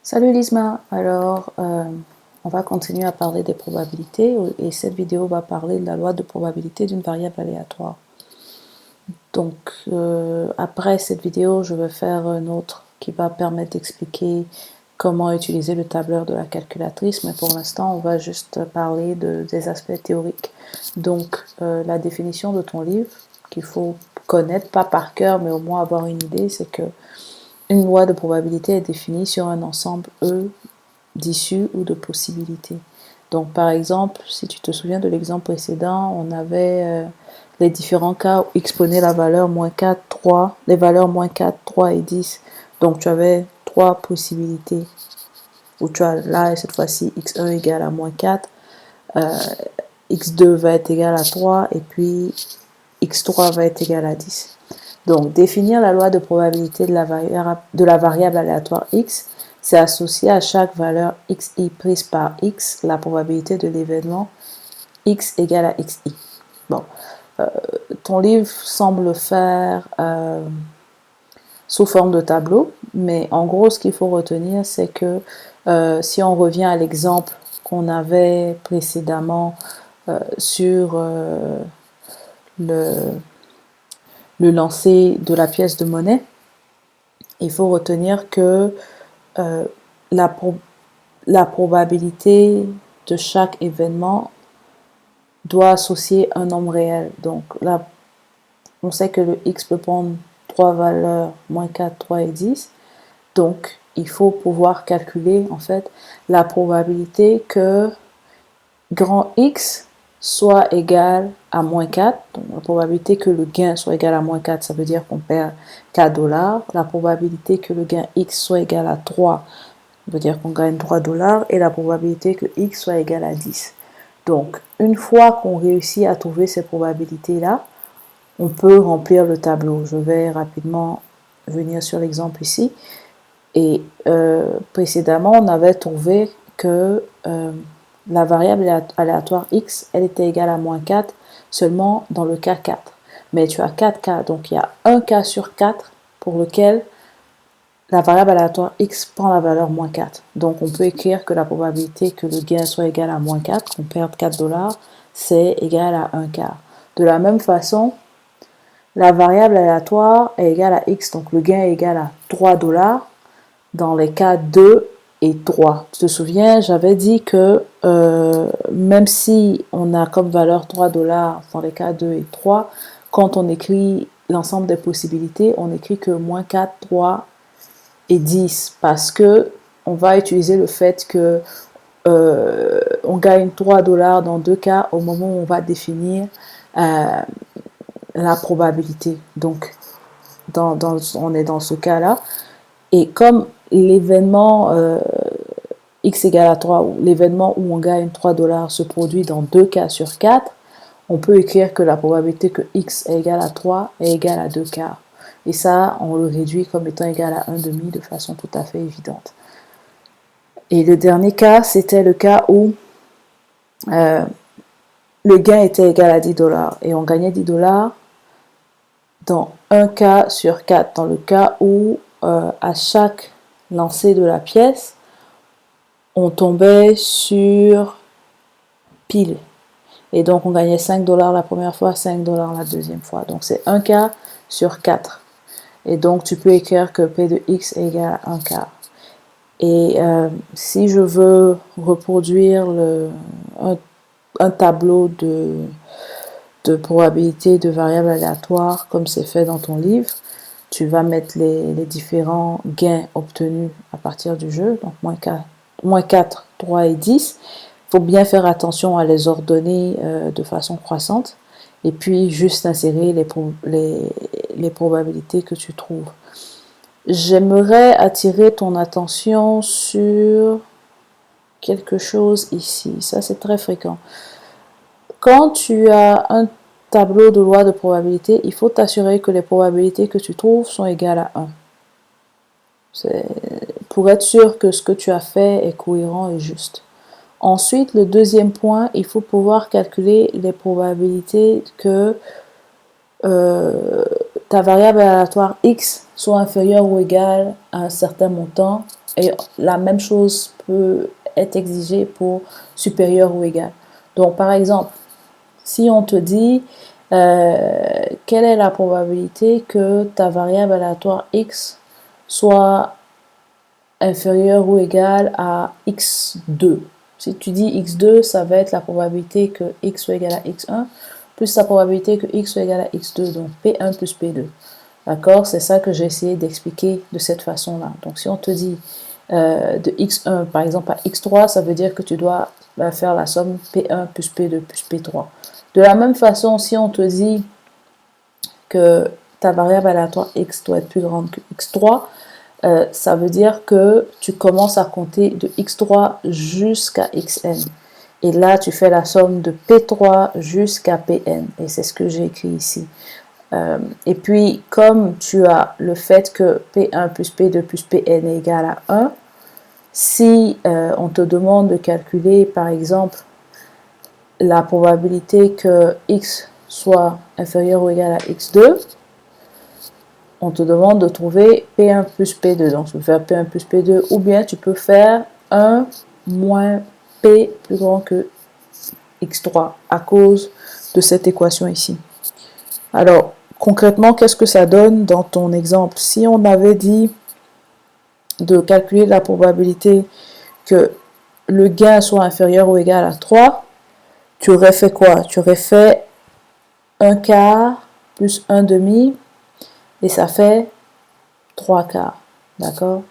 Salut Lisma, alors on va continuer à parler des probabilités et cette vidéo va parler de la loi de probabilité d'une variable aléatoire. Donc après cette vidéo, je vais faire une autre qui va permettre d'expliquer comment utiliser le tableur de la calculatrice, mais pour l'instant on va juste parler des aspects théoriques. Donc la définition de ton livre qu'il faut connaître, pas par cœur, mais au moins avoir une idée, c'est que une loi de probabilité est définie sur un ensemble E d'issues ou de possibilités. Donc par exemple, si tu te souviens de l'exemple précédent, on avait les différents cas où x prenait la valeur moins 4, 3, les valeurs moins 4, 3 et 10. Donc tu avais trois possibilités où tu as là, cette fois-ci, x1 égale à moins 4, x2 va être égal à 3 et puis x3 va être égal à 10. Donc définir la loi de probabilité de la variable aléatoire x, c'est associer à chaque valeur xi prise par x la probabilité de l'événement x égale à xi. Bon, ton livre semble faire sous forme de tableau, mais en gros, ce qu'il faut retenir, c'est que si on revient à l'exemple qu'on avait précédemment sur le lancer de la pièce de monnaie, il faut retenir que la probabilité de chaque événement doit associer un nombre réel. Donc là, on sait que le x peut prendre trois valeurs, moins 4, 3 et 10. Donc, il faut pouvoir calculer en fait la probabilité que grand X soit égal à moins 4. Donc, la probabilité que le gain soit égal à moins 4, ça veut dire qu'on perd 4 dollars. La probabilité que le gain X soit égal à 3, ça veut dire qu'on gagne 3 dollars. Et la probabilité que X soit égal à 10. Donc, une fois qu'on réussit à trouver ces probabilités-là, on peut remplir le tableau. Je vais rapidement venir sur l'exemple ici. Et précédemment, on avait trouvé que la variable aléatoire x, elle était égale à moins 4 seulement dans le cas 4. Mais tu as 4 cas, donc il y a un cas sur 4 pour lequel la variable aléatoire x prend la valeur moins 4. Donc on peut écrire que la probabilité que le gain soit égal à moins 4, qu'on perde 4 dollars, c'est égal à un quart. De la même façon, la variable aléatoire est égale à x, donc le gain est égal à 3 dollars dans les cas 2 et 3. Tu te souviens, j'avais dit que même si on a comme valeur 3 dollars dans les cas 2 et 3, quand on écrit l'ensemble des possibilités, on écrit que moins 4, 3 et 10 parce que on va utiliser le fait que on gagne 3 dollars dans deux cas au moment où on va définir la probabilité. Donc, on est dans ce cas-là. Et comme l'événement x égale à 3, ou l'événement où on gagne 3 dollars se produit dans 2 cas sur 4, on peut écrire que la probabilité que x est égal à 3 est égale à 2 quarts. Et ça, on le réduit comme étant égal à 1 demi de façon tout à fait évidente. Et le dernier cas, c'était le cas où le gain était égal à 10 dollars. Et on gagnait 10 dollars dans un cas sur 4. Dans le cas où à chaque lancer de la pièce, on tombait sur pile. Et donc, on gagnait 5 dollars la première fois, 5 dollars la deuxième fois. Donc, c'est un quart sur 4. Et donc, tu peux écrire que P de X est égal à 1 quart. Et si je veux reproduire un tableau de probabilité de variables aléatoires comme c'est fait dans ton livre, tu vas mettre les différents gains obtenus à partir du jeu, donc moins 4, 3 et 10. Il faut bien faire attention à les ordonner de façon croissante et puis juste insérer les probabilités que tu trouves. J'aimerais attirer ton attention sur quelque chose ici. Ça, c'est très fréquent. Quand tu as un tableau de loi de probabilité, il faut t'assurer que les probabilités que tu trouves sont égales à 1. Pour être sûr que ce que tu as fait est cohérent et juste. Ensuite, le deuxième point, il faut pouvoir calculer les probabilités que ta variable aléatoire x soit inférieure ou égale à un certain montant, et la même chose peut être exigée pour supérieur ou égal. Donc, par exemple, si on te dit quelle est la probabilité que ta variable aléatoire x soit inférieure ou égale à x2. Si tu dis x2, ça va être la probabilité que x soit égal à x1 plus la probabilité que x soit égal à x2, donc P1 plus P2. D'accord? C'est ça que j'ai essayé d'expliquer de cette façon-là. Donc, si on te dit de x1, par exemple, à x3, ça veut dire que tu dois faire la somme P1 plus P2 plus P3. De la même façon, si on te dit que ta variable aléatoire x doit être plus grande que x3, ça veut dire que tu commences à compter de x3 jusqu'à xn. Et là, tu fais la somme de P3 jusqu'à Pn. Et c'est ce que j'ai écrit ici. Et puis, comme tu as le fait que P1 plus P2 plus Pn est égal à 1, si on te demande de calculer, par exemple, la probabilité que x soit inférieur ou égal à x2, on te demande de trouver P1 plus P2. Donc, tu peux faire P1 plus P2 ou bien tu peux faire 1 moins P plus grand que x3 à cause de cette équation ici. Alors, concrètement, qu'est-ce que ça donne dans ton exemple? Si on avait dit de calculer la probabilité que le gain soit inférieur ou égal à 3, tu aurais fait quoi? Tu aurais fait 1 quart plus 1 demi et ça fait 3 quarts. D'accord?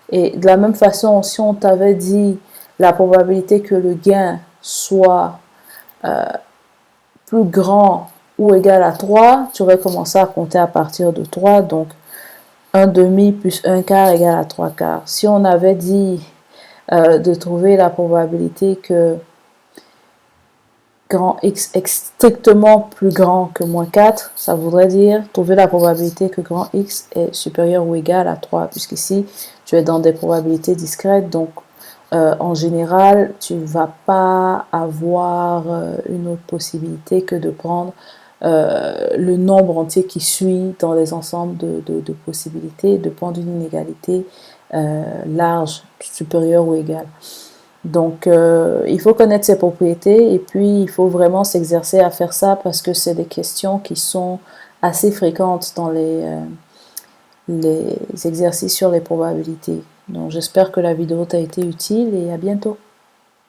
Et de la même façon, si on t'avait dit la probabilité que le gain soit plus grand ou égal à 3, tu aurais commencé à compter à partir de 3. Donc, 1 demi plus 1 quart égale à 3 quarts. Si on avait dit de trouver la probabilité que grand X est strictement plus grand que moins 4, ça voudrait dire trouver la probabilité que grand X est supérieur ou égal à 3, puisqu'ici, tu es dans des probabilités discrètes, donc en général, tu ne vas pas avoir une autre possibilité que de prendre le nombre entier qui suit dans les ensembles de possibilités, de prendre une inégalité large, supérieure ou égale. Donc, il faut connaître ses propriétés et puis il faut vraiment s'exercer à faire ça parce que c'est des questions qui sont assez fréquentes dans les exercices sur les probabilités. Donc, j'espère que la vidéo t'a été utile et à bientôt.